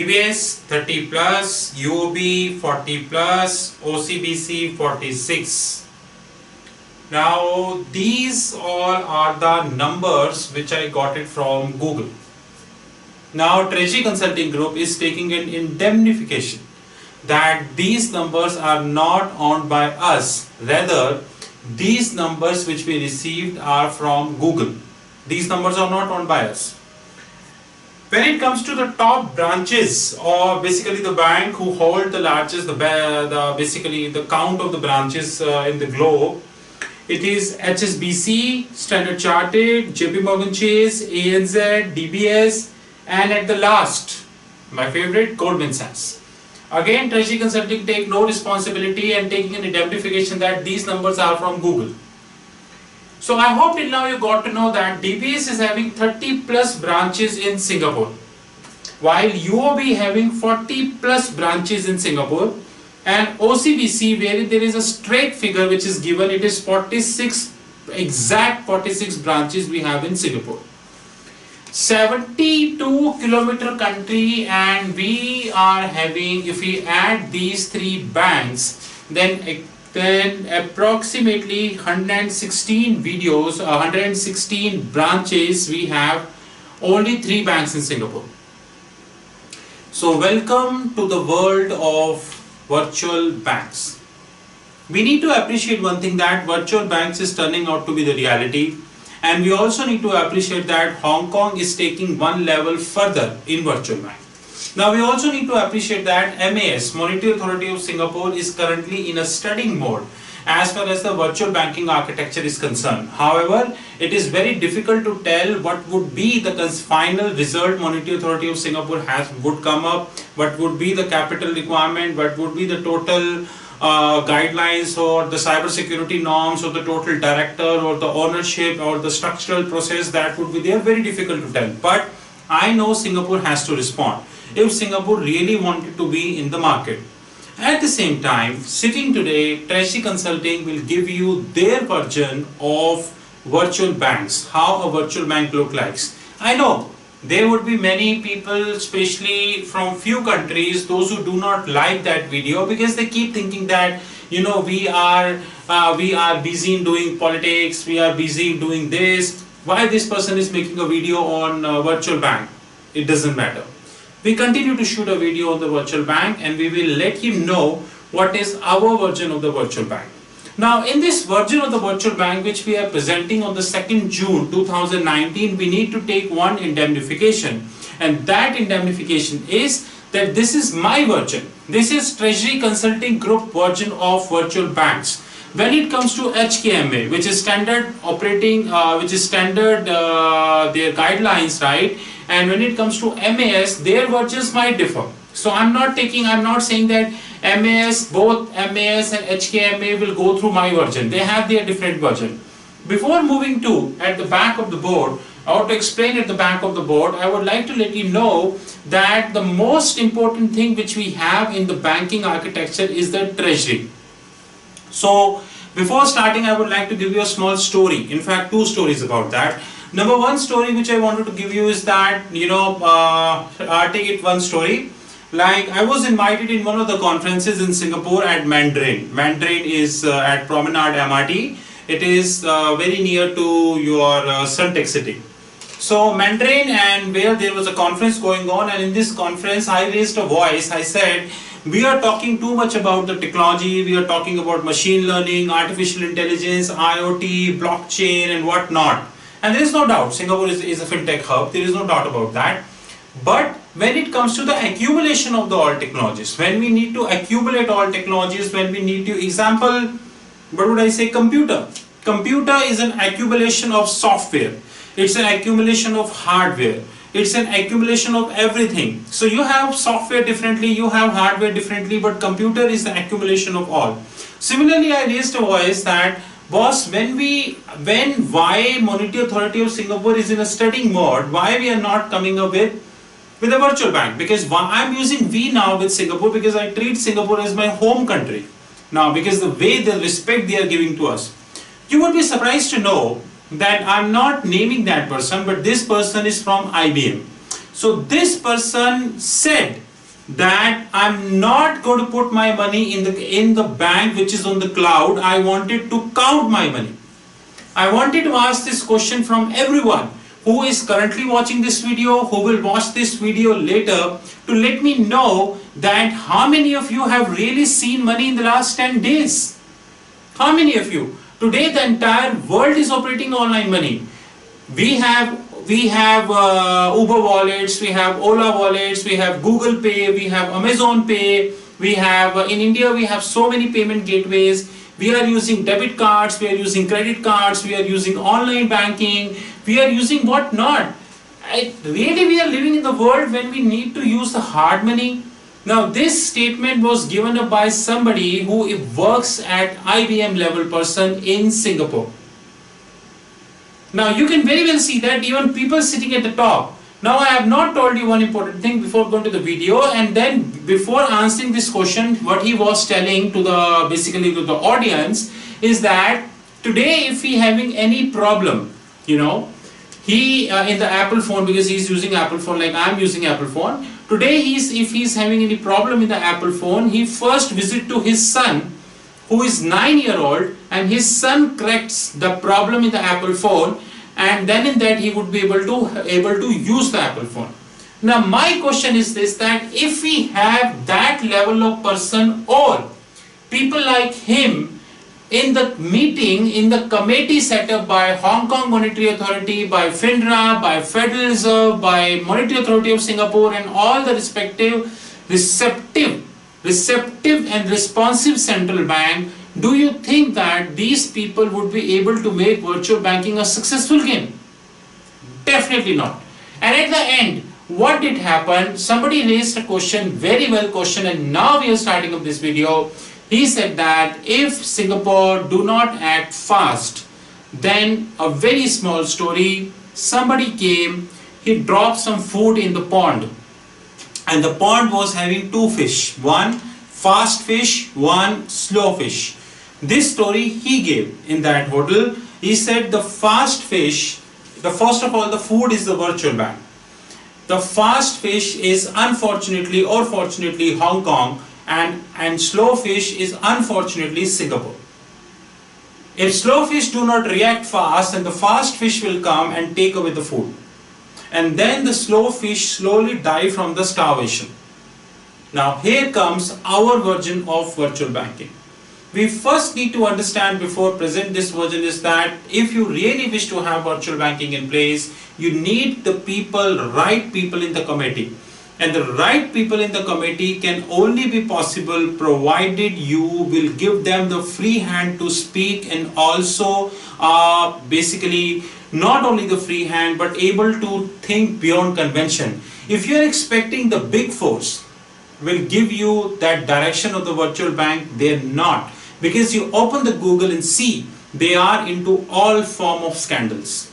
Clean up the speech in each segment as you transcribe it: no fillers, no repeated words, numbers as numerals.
DBS 30 plus, UOB 40 plus, OCBC 46. Now these all are the numbers which I got it from Google. Now Treasury Consulting Group is taking an indemnification that these numbers are not owned by us, rather these numbers which we received are from Google. These numbers are not owned by us. When it comes to the top branches, or basically the bank who hold the largest, basically the count of the branches in the globe, it is HSBC, Standard Chartered, JP Morgan Chase, ANZ, DBS, and at the last, my favorite, Goldman Sachs. Again, Treasury Consulting take no responsibility and taking an indemnification that these numbers are from Google. So I hope till now you got to know that DBS is having 30 plus branches in Singapore, while UOB having 40 plus branches in Singapore, and OCBC, where there is a straight figure which is given, it is 46, exact 46 branches we have in Singapore. 72-kilometer country, and we are having, if we add these three banks, then approximately 116 branches we have, only 3 banks in Singapore. So welcome to the world of virtual banks. We need to appreciate one thing, that virtual banks is turning out to be the reality. And we also need to appreciate that Hong Kong is taking one level further in virtual bank. Now we also need to appreciate that MAS, Monetary Authority of Singapore, is currently in a studying mode as far as the virtual banking architecture is concerned. However, it is very difficult to tell what would be the final result Monetary Authority of Singapore would come up, what would be the capital requirement, what would be the total guidelines or the cyber security norms, or the total director or the ownership or the structural process that would be there. Very difficult to tell, but I know Singapore has to respond if Singapore really wanted to be in the market. At the same time, sitting today, Treasury Consulting will give you their version of virtual banks, how a virtual bank looks like. I know there would be many people, especially from few countries, those who do not like that video, because they keep thinking that, you know, we are busy in doing politics, we are busy in doing this. Why this person is making a video on virtual bank? It doesn't matter. We continue to shoot a video on the virtual bank, and we will let you know what is our version of the virtual bank. Now, in this version of the virtual bank which we are presenting on the 2nd June 2019, we need to take one indemnification, and that indemnification is that this is my version. This is Treasury Consulting Group version of virtual banks. When it comes to HKMA, which is standard operating, their guidelines, right? And when it comes to MAS, their versions might differ. So I'm not saying that both MAS and HKMA will go through my version. They have their different version. Before moving to at the back of the board, or to explain at the back of the board, I would like to let you know that the most important thing which we have in the banking architecture is the treasury. So before starting, I would like to give you a small story. In fact, 2 stories about that. Number 1 story which I wanted to give you is that, you know, take it one story. Like, I was invited in one of the conferences in Singapore at Mandarin. Mandarin is at Promenade MRT. It is very near to your Suntec City. So Mandarin, and where there was a conference going on, and in this conference I raised a voice. I said, we are talking too much about the technology, we are talking about machine learning, artificial intelligence, IoT, blockchain and whatnot. And there is no doubt Singapore is a fintech hub, there is no doubt about that. But when it comes to the accumulation of the all technologies, when we need to accumulate all technologies, when we need to, example, what would I say, computer. Computer is an accumulation of software. It's an accumulation of hardware. It's an accumulation of everything. So you have software differently, you have hardware differently, but computer is the accumulation of all. Similarly, I raised a voice that, boss, why Monetary Authority of Singapore is in a studying mode, why we are not coming up with a virtual bank? Because I'm using we now with Singapore because I treat Singapore as my home country now, because the way, the respect they are giving to us. You would be surprised to know that I'm not naming that person, but this person is from IBM. So this person said that I'm not going to put my money in the bank which is on the cloud. I wanted to count my money. I wanted to ask this question from everyone who is currently watching this video, who will watch this video later, to let me know that how many of you have really seen money in the last 10 days? How many of you? Today the entire world is operating online money. We have Uber wallets, we have Ola wallets, we have Google Pay, we have Amazon Pay, we have in India we have so many payment gateways. We are using debit cards, we are using credit cards, we are using online banking, we are using what not. Really we are living in the world when we need to use the hard money. Now this statement was given up by somebody who works at IBM level person in Singapore. Now you can very well see that even people sitting at the top. Now I have not told you one important thing before going to the video, and then before answering this question, what he was telling to the basically to the audience is that today if he having any problem, you know, he in the Apple phone, because he's using Apple phone like I'm using Apple phone. Today if he's having any problem in the Apple phone, he first visit to his son who is 9-year-old, and his son corrects the problem in the Apple phone, and then in that he would be able to use the Apple phone. Now my question is this, that if we have that level of person or people like him in the meeting, in the committee set up by Hong Kong Monetary Authority, by FINRA, by Federal Reserve, by Monetary Authority of Singapore, and all the respective receptive and responsive central bank, do you think that these people would be able to make virtual banking a successful game? Definitely not. And at the end, what did happen? Somebody raised a question, very well question, and now we are starting up this video. He said that if Singapore do not act fast, then a very small story, somebody came, he dropped some food in the pond, and the pond was having two fish, one fast fish, one slow fish. This story he gave in that hotel. He said the fast fish, first of all the food is the virtual bank. The fast fish is unfortunately or fortunately Hong Kong, and slow fish is unfortunately Singapore. If slow fish do not react fast, then the fast fish will come and take away the food. And then the slow fish slowly die from the starvation. Now here comes our version of virtual banking. We first need to understand before present this version is that if you really wish to have virtual banking in place, you need the people, right people in the committee. And the right people in the committee can only be possible provided you will give them the free hand to speak, and also basically not only the free hand but able to think beyond convention. If you are expecting the big force will give you that direction of the virtual bank, they're not. Because you open the Google and see, they are into all form of scandals.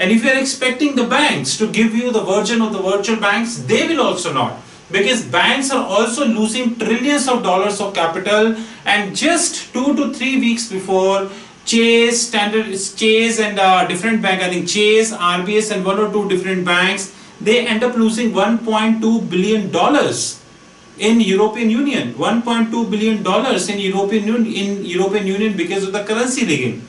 And if you are expecting the banks to give you the version of the virtual banks, they will also not. Because banks are also losing trillions of dollars of capital, and just 2 to 3 weeks before, Chase and different bank, I think Chase, RBS and 1 or 2 different banks, they end up losing $1.2 billion in European Union. $1.2 billion in European Union because of the currency rigging.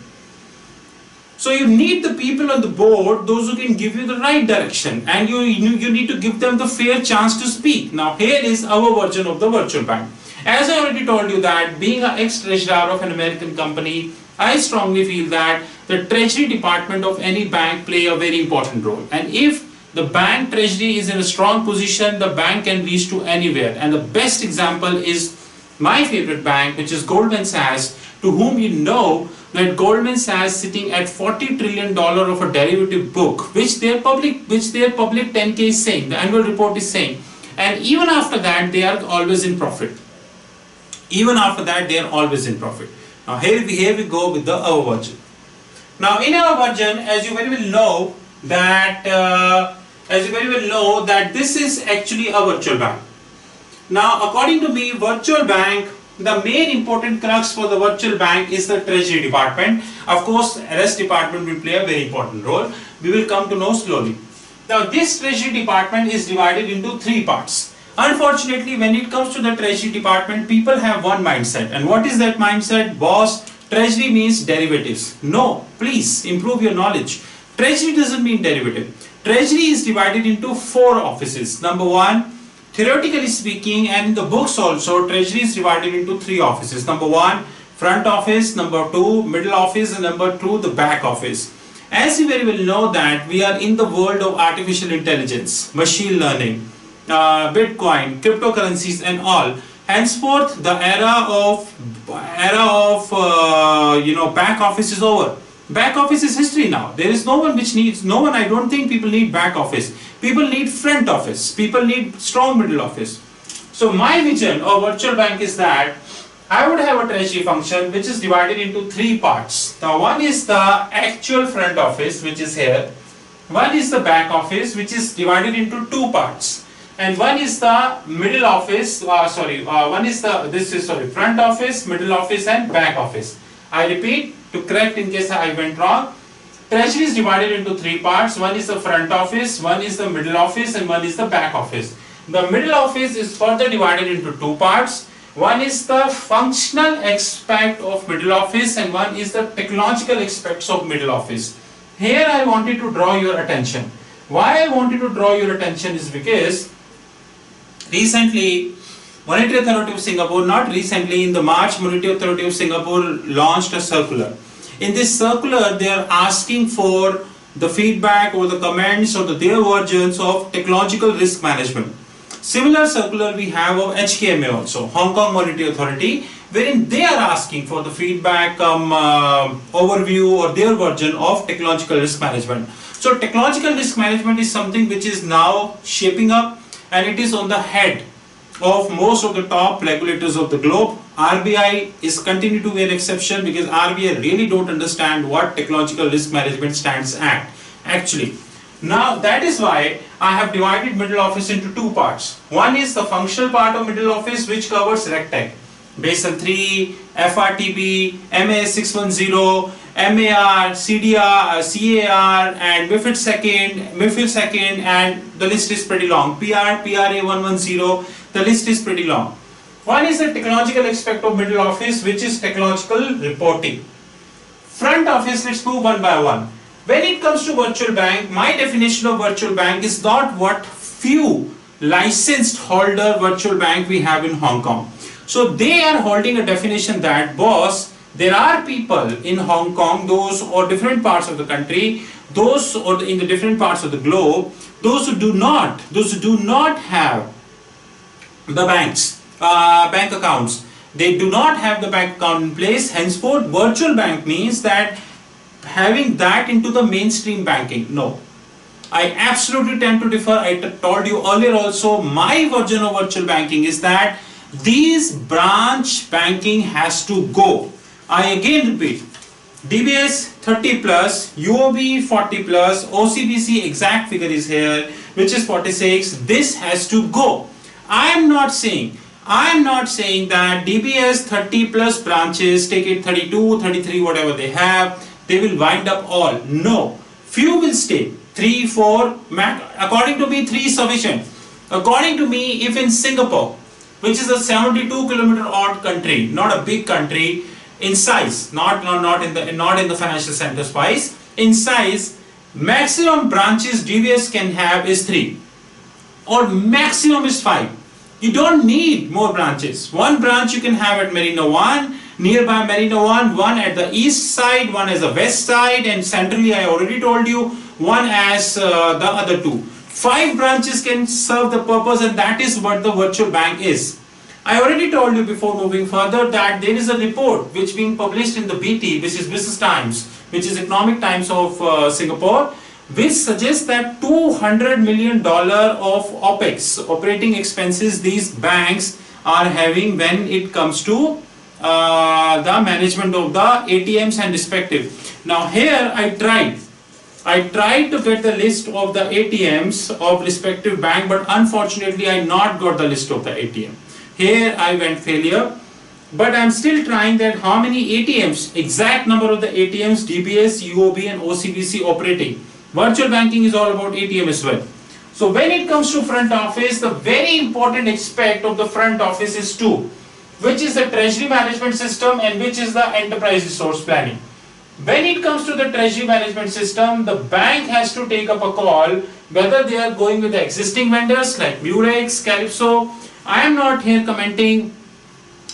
So you need the people on the board, those who can give you the right direction, and you need to give them the fair chance to speak. Now here is our version of the virtual bank. As I already told you that being an ex-treasurer of an American company, I strongly feel that the Treasury department of any bank play a very important role. And if the bank treasury is in a strong position, the bank can reach to anywhere. And the best example is my favorite bank, which is Goldman Sachs, to whom you know that Goldman Sachs sitting at $40 trillion of a derivative book, which their public 10K is saying, the annual report is saying. And even after that, they are always in profit. Even after that, they are always in profit. Now here we go with the our version. Now in our version, as you very well know that this is actually a virtual bank. Now according to me, virtual bank, the main important crux for the virtual bank is the Treasury department. Of course, rest department will play a very important role. We will come to know slowly. Now this Treasury department is divided into 3 parts. Unfortunately, when it comes to the Treasury department, people have one mindset. And what is that mindset? Boss, Treasury means derivatives. No, please improve your knowledge. Treasury doesn't mean derivative. Treasury is divided into 4 offices. Number 1, theoretically speaking, and in the books also, Treasury is divided into 3 offices. Number 1, front office. Number 2, middle office. And number 2, the back office. As you very well know that we are in the world of artificial intelligence, machine learning, Bitcoin, cryptocurrencies and all. Henceforth, the era of back office is over. Back office is history now. There is no one which needs, no one, I don't think people need back office. People need front office. People need strong middle office. So my vision of virtual bank is that I would have a treasury function which is divided into 3 parts. Now one is the actual front office, which is here. One is the back office, which is divided into 2 parts. And one is the middle office, front office, middle office and back office. I repeat to correct in case I went wrong. Treasury is divided into 3 parts. One is the front office, one is the middle office and one is the back office. The middle office is further divided into 2 parts. One is the functional aspect of middle office and one is the technological aspects of middle office. Here I wanted to draw your attention. Why I wanted to draw your attention is because recently, Monetary Authority of Singapore, not recently, in the March, Monetary Authority of Singapore launched a circular. In this circular, they are asking for the feedback or the comments or their versions of technological risk management. Similar circular we have of HKMA also, Hong Kong Monetary Authority, wherein they are asking for the feedback, overview or their version of technological risk management. So technological risk management is something which is now shaping up, and it is on the head of most of the top regulators of the globe. RBI is continue to be an exception because RBI really don't understand what technological risk management stands at actually. Now that is why I have divided middle office into 2 parts. One is the functional part of middle office which covers RegTech, Basel III, FRTB, MAS 610, MAR, CDR, CAR and MiFID II, and the list is pretty long. PR, PRA 110, the list is pretty long. One is the technological aspect of middle office, which is technological reporting. Front office, let's move one by one. When it comes to virtual bank, my definition of virtual bank is not what few licensed holder virtual bank we have in Hong Kong. So they are holding a definition that, boss, there are people in Hong Kong, those or different parts of the country, those or in the different parts of the globe, those who do not have the bank accounts. They do not have the bank account in place. Henceforth, virtual bank means that having that into the mainstream banking. No, I absolutely tend to differ. I told you earlier also, my version of virtual banking is that these branch banking has to go. I again repeat, DBS 30 plus, UOB 40 plus, OCBC exact figure is here, which is 46. This has to go. I am not saying that DBS 30 plus branches, take it 32, 33, whatever they have, they will wind up all. No, few will stay. 3, 4, according to me 3 is sufficient. According to me, if in Singapore, which is a 72-kilometer odd country, not a big country in size, not in the financial centers wise, in size, maximum branches DBS can have is 3 or maximum is 5. You don't need more branches. One branch you can have at Marina 1, nearby Marina 1, one at the east side, one as the west side, and centrally I already told you, one as the other 2. 5 branches can serve the purpose, and that is what the virtual bank is. I already told you before moving further that there is a report which being published in the BT, which is Business Times, which is Economic Times of Singapore, which suggests that $200 million of OPEX, operating expenses, these banks are having when it comes to the management of the ATMs and respective. Now here I tried to get the list of the ATMs of respective bank, but unfortunately I not got the list of the ATM. Here I went failure, but I'm still trying that how many ATMs, exact number of the ATMs, DBS, UOB and OCBC operating. Virtual banking is all about ATM as well. So when it comes to front office, the very important aspect of the front office is two, which is the treasury management system and which is the enterprise resource planning. When it comes to the treasury management system, the bank has to take up a call whether they are going with the existing vendors like Murex, Calypso. I am not here commenting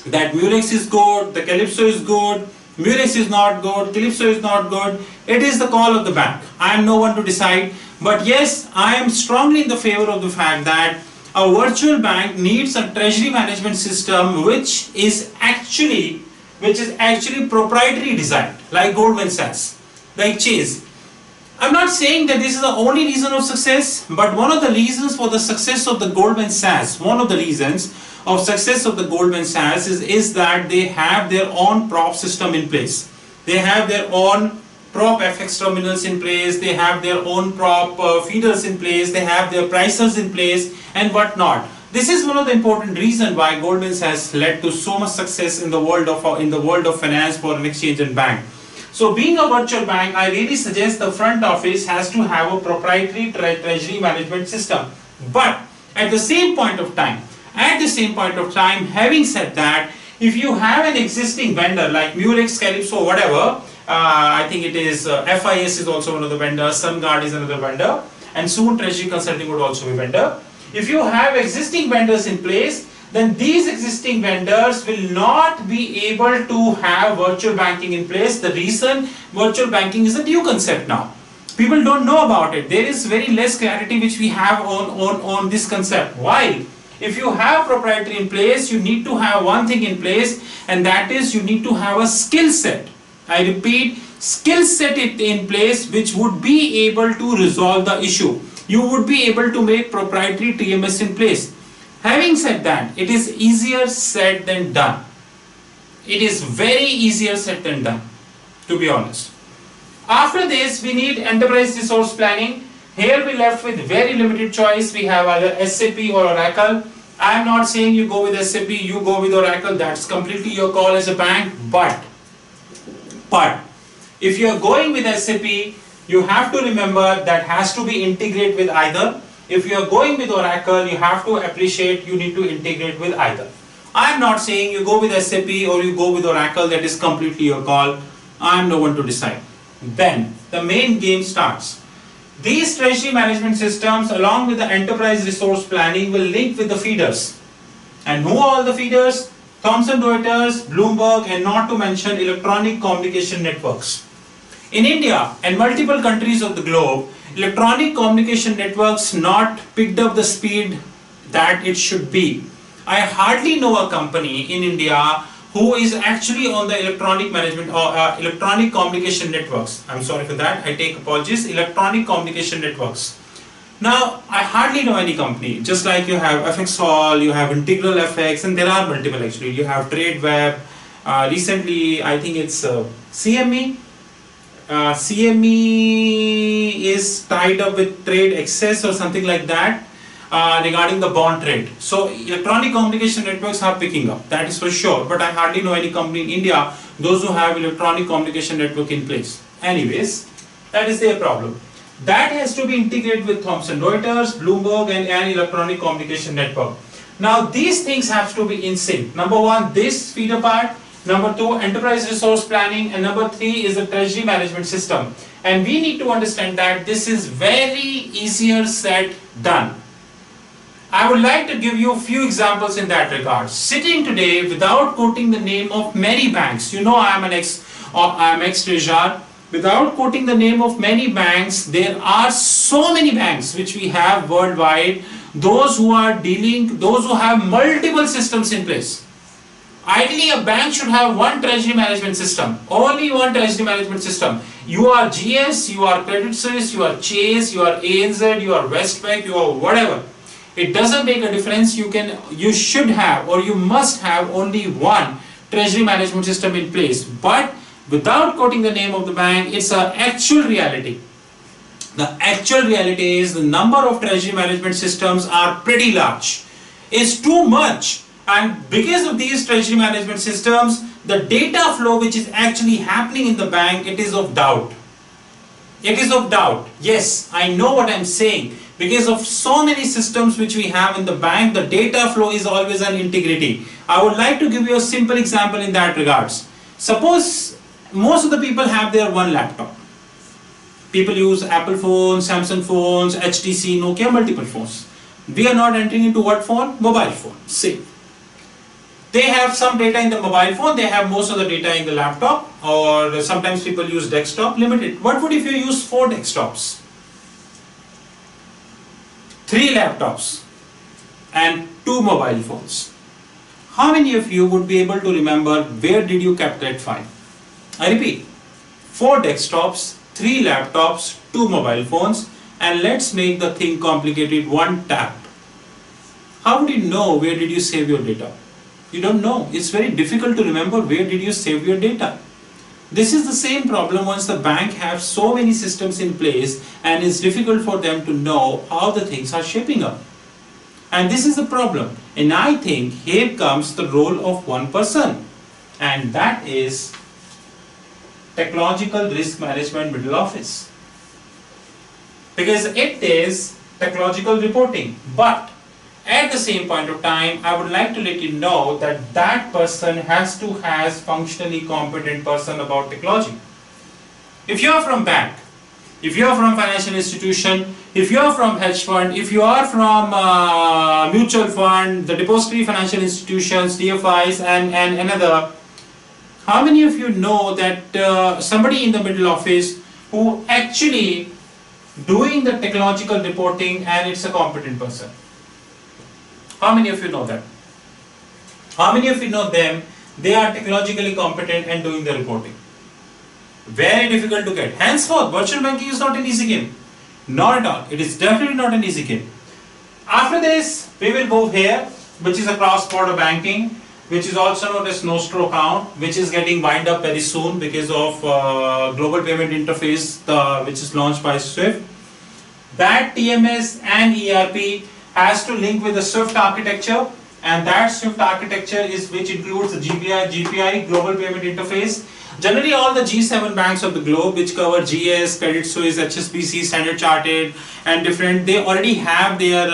that Murex is good, the Calypso is good, Murex is not good, Calypso is not good. It is the call of the bank. I am no one to decide. But yes, I am strongly in the favor of the fact that a virtual bank needs a treasury management system which is actually proprietary designed, like Goldman Sachs, like Chase. I'm not saying that this is the only reason of success, but one of the reasons for the success of the Goldman Sachs, is that they have their own prop system in place. They have their own prop FX terminals in place, they have their own prop feeders in place, they have their pricers in place and whatnot. This is one of the important reasons why Goldman has led to so much success in the world of finance, foreign exchange and bank. So being a virtual bank, I really suggest the front office has to have a proprietary treasury management system. But at the same point of time, having said that, if you have an existing vendor like Murex, Calypso, whatever, I think it is FIS is also one of the vendors, SunGuard is another vendor, and soon Treasury Consulting would also be a vendor. If you have existing vendors in place, then these existing vendors will not be able to have virtual banking in place. The reason virtual banking is a new concept now. People don't know about it. There is very less clarity which we have on this concept. Why? If you have proprietary in place, you need to have one thing in place, and that is you need to have a skill set. I repeat, skill set it in place which would be able to resolve the issue. You would be able to make proprietary TMS in place. Having said that, it is easier said than done. It is very easier said than done, to be honest. After this, we need enterprise resource planning. Here we left with very limited choice. We have either SAP or Oracle. I am not saying you go with SAP, you go with Oracle. That's completely your call as a bank. But if you are going with SAP, you have to remember that has to be integrated with either. If you are going with Oracle, you have to appreciate you need to integrate with either. I am not saying you go with SAP or you go with Oracle. That is completely your call. I am no one to decide. Then the main game starts. These treasury management systems along with the enterprise resource planning will link with the feeders. And who are all the feeders? Thomson Reuters, Bloomberg, and not to mention electronic communication networks. In India and multiple countries of the globe, electronic communication networks not picked up the speed that it should be. I hardly know a company in India who is actually on the electronic management or electronic communication networks. I'm sorry for that, I take apologies, electronic communication networks. Now, I hardly know any company, just like you have FXall, you have Integral FX, and there are multiple actually. You have TradeWeb, recently I think it's CME. CME is tied up with Trade Access or something like that regarding the bond trade. So electronic communication networks are picking up, that is for sure. But I hardly know any company in India, those who have electronic communication network in place. Anyways, that is their problem. That has to be integrated with Thomson Reuters, Bloomberg, and an electronic communication network. Now these things have to be in sync. Number one, this feeder part. Number two, enterprise resource planning, and number three is the treasury management system. And we need to understand that this is very easier said than done. I would like to give you a few examples in that regard. Sitting today without quoting the name of many banks, you know I am ex-treasurer. Without quoting the name of many banks, there are so many banks which we have worldwide, those who have multiple systems in place. Ideally, a bank should have one treasury management system, only one treasury management system. You are GS, you are Credit Suisse, you are Chase, you are ANZ, you are Westpac, you are whatever. It doesn't make a difference. You should have or you must have only one treasury management system in place. But without quoting the name of the bank, it's an actual reality. The actual reality is the number of treasury management systems are pretty large. It's too much. And because of these treasury management systems, the data flow which is actually happening in the bank, it is of doubt. It is of doubt. Yes, I know what I'm saying. Because of so many systems which we have in the bank, the data flow is always an integrity. I would like to give you a simple example in that regards. Suppose most of the people have their one laptop. People use Apple phones, Samsung phones, HTC, Nokia, multiple phones. We are not entering into what phone? Mobile phone. Same. They have some data in the mobile phone, they have most of the data in the laptop, or sometimes people use desktop, limited. What would if you use 4 desktops, 3 laptops and 2 mobile phones? How many of you would be able to remember where did you kept that file? I repeat, 4 desktops, 3 laptops, 2 mobile phones, and let's make the thing complicated, 1 tab. How would you know where did you save your data? You don't know. It's very difficult to remember where did you save your data. This is the same problem once the bank has so many systems in place and it's difficult for them to know how the things are shaping up. And this is the problem. And I think here comes the role of one person, and that is technological risk management middle office. Because it is technological reporting, but at the same point of time, I would like to let you know that that person has to have functionally competent person about technology. If you are from bank, if you are from financial institution, if you are from hedge fund, if you are from mutual fund, the depository financial institutions, DFIs and another, how many of you know that somebody in the middle office who actually doing the technological reporting and it's a competent person? How many of you know that? How many of you know them? They are technologically competent and doing the reporting. Very difficult to get. Henceforth, virtual banking is not an easy game. Not at all. It is definitely not an easy game. After this, we will move here, which is a cross-border banking, which is also known as Nostro account, which is getting wind up very soon because of global payment interface, which is launched by SWIFT. That TMS and ERP has to link with the SWIFT architecture, and that SWIFT architecture is which includes the GPI, Global Payment Interface. Generally, all the G7 banks of the globe, which cover GS, Credit Suisse, HSBC, Standard Chartered, and different, they already have their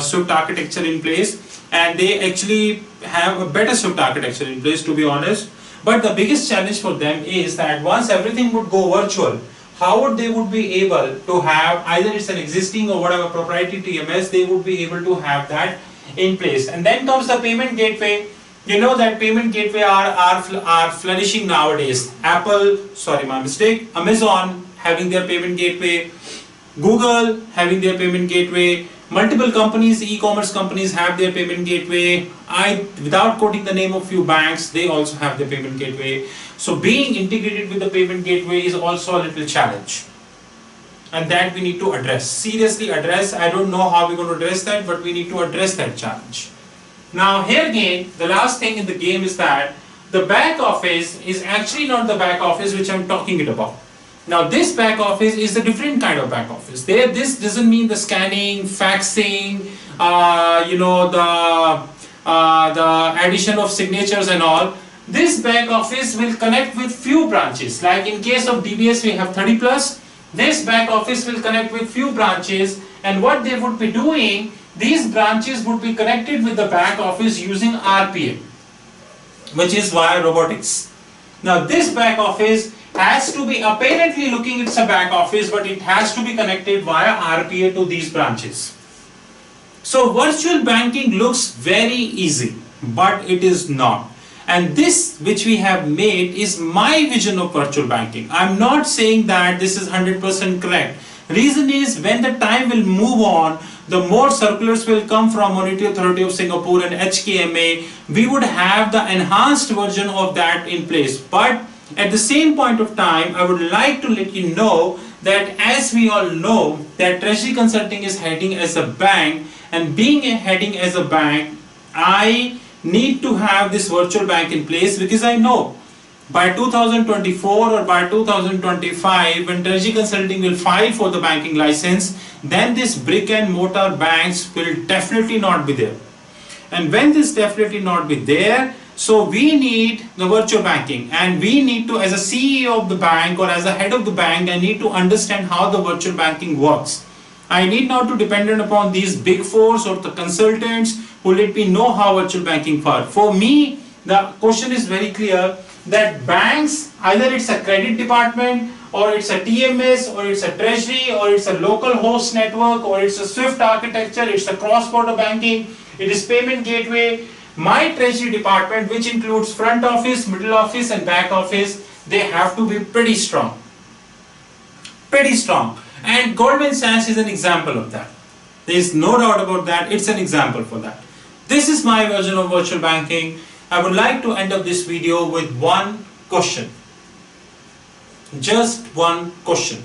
SWIFT architecture in place, and they actually have a better SWIFT architecture in place, to be honest. But the biggest challenge for them is that once everything would go virtual, how would they would be able to have either it's an existing or whatever proprietary TMS, they would be able to have that in place. And then comes the payment gateway. You know that payment gateway are flourishing nowadays. Amazon having their payment gateway, Google having their payment gateway, multiple companies, e-commerce companies have their payment gateway. Without quoting the name of few banks, they also have their payment gateway. So being integrated with the payment gateway is also a little challenge, and that we need to address, seriously address. I don't know how we're going to address that, but we need to address that challenge. Now here again, the last thing in the game is that the back office is actually not the back office which I'm talking about. Now this back office is a different kind of back office. This doesn't mean the scanning, faxing, the addition of signatures and all. This back office will connect with few branches. Like in case of DBS, we have 30 plus. This back office will connect with few branches, and what they would be doing, these branches would be connected with the back office using RPA, which is via robotics. Now this back office has to be apparently looking it's a back office, but it has to be connected via RPA to these branches. So virtual banking looks very easy, but it is not. And this which we have made is my vision of virtual banking. I'm not saying that this is 100% correct. Reason is when the time will move on, the more circulars will come from Monetary Authority of Singapore and HKMA, we would have the enhanced version of that in place. But at the same point of time, I would like to let you know that as we all know that Treasury Consulting is heading as a bank, and being heading as a bank, I need to have this virtual bank in place, because I know by 2024 or by 2025, when Treasury Consulting will file for the banking license, then this brick and mortar banks will definitely not be there. And when this definitely not be there, so we need the virtual banking, and we need to, as a CEO of the bank or as a head of the bank, I need to understand how the virtual banking works. I need not to dependent upon these big fours or the consultants who let me know how virtual banking works. For me, the question is very clear that banks, either it's a credit department or it's a TMS or it's a treasury or it's a local host network or it's a Swift architecture, it's a cross-border banking, it is payment gateway. My treasury department, which includes front office, middle office and back office, they have to be pretty strong. Pretty strong. And Goldman Sachs is an example of that. There is no doubt about that. It's an example for that. This is my version of virtual banking. I would like to end up this video with one question. Just one question.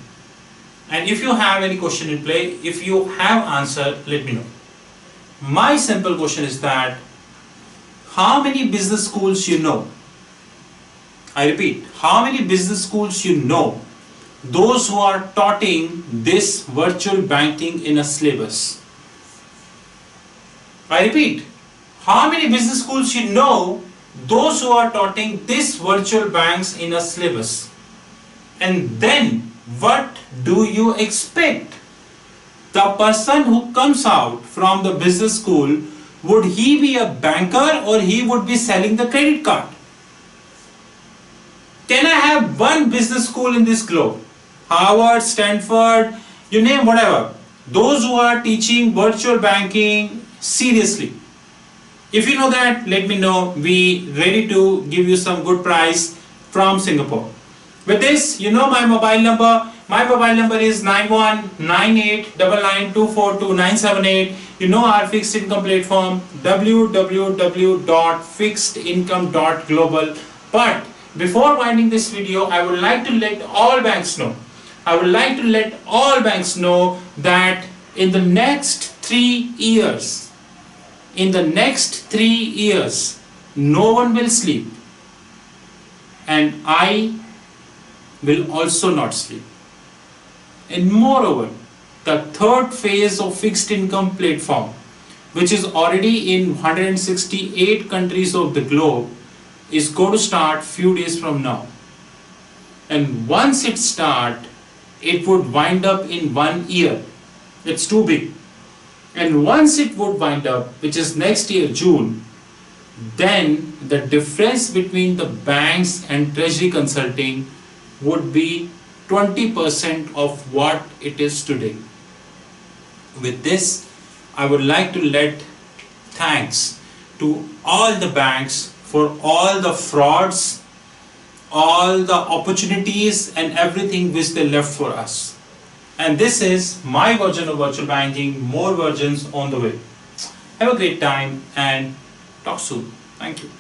And if you have any question in play, if you have answer, let me know. My simple question is that, how many business schools you know? I repeat, how many business schools you know, those who are taughting this virtual banking in a syllabus? I repeat, how many business schools you know, those who are taughting this virtual banks in a syllabus? And then, what do you expect? The person who comes out from the business school, would he be a banker or he would be selling the credit card? Can I have one business school in this globe? Harvard, Stanford, you name whatever. Those who are teaching virtual banking seriously. If you know that, let me know. We ready to give you some good price from Singapore. With this, you know my mobile number. My mobile number is 919899242978. You know our fixed income platform, www.fixedincome.global. But before winding this video, I would like to let all banks know. I would like to let all banks know that in the next 3 years, no one will sleep. And I will also not sleep. And moreover, the third phase of fixed income platform, which is already in 168 countries of the globe, is going to start few days from now. And once it starts, it would wind up in 1 year. It's too big. And once it would wind up, which is next year, June, then the difference between the banks and treasury consulting would be 20% of what it is today. With this, I would like to let thanks to all the banks for all the frauds, all the opportunities and everything which they left for us. And this is my version of virtual banking, more versions on the way. Have a great time and talk soon. Thank you.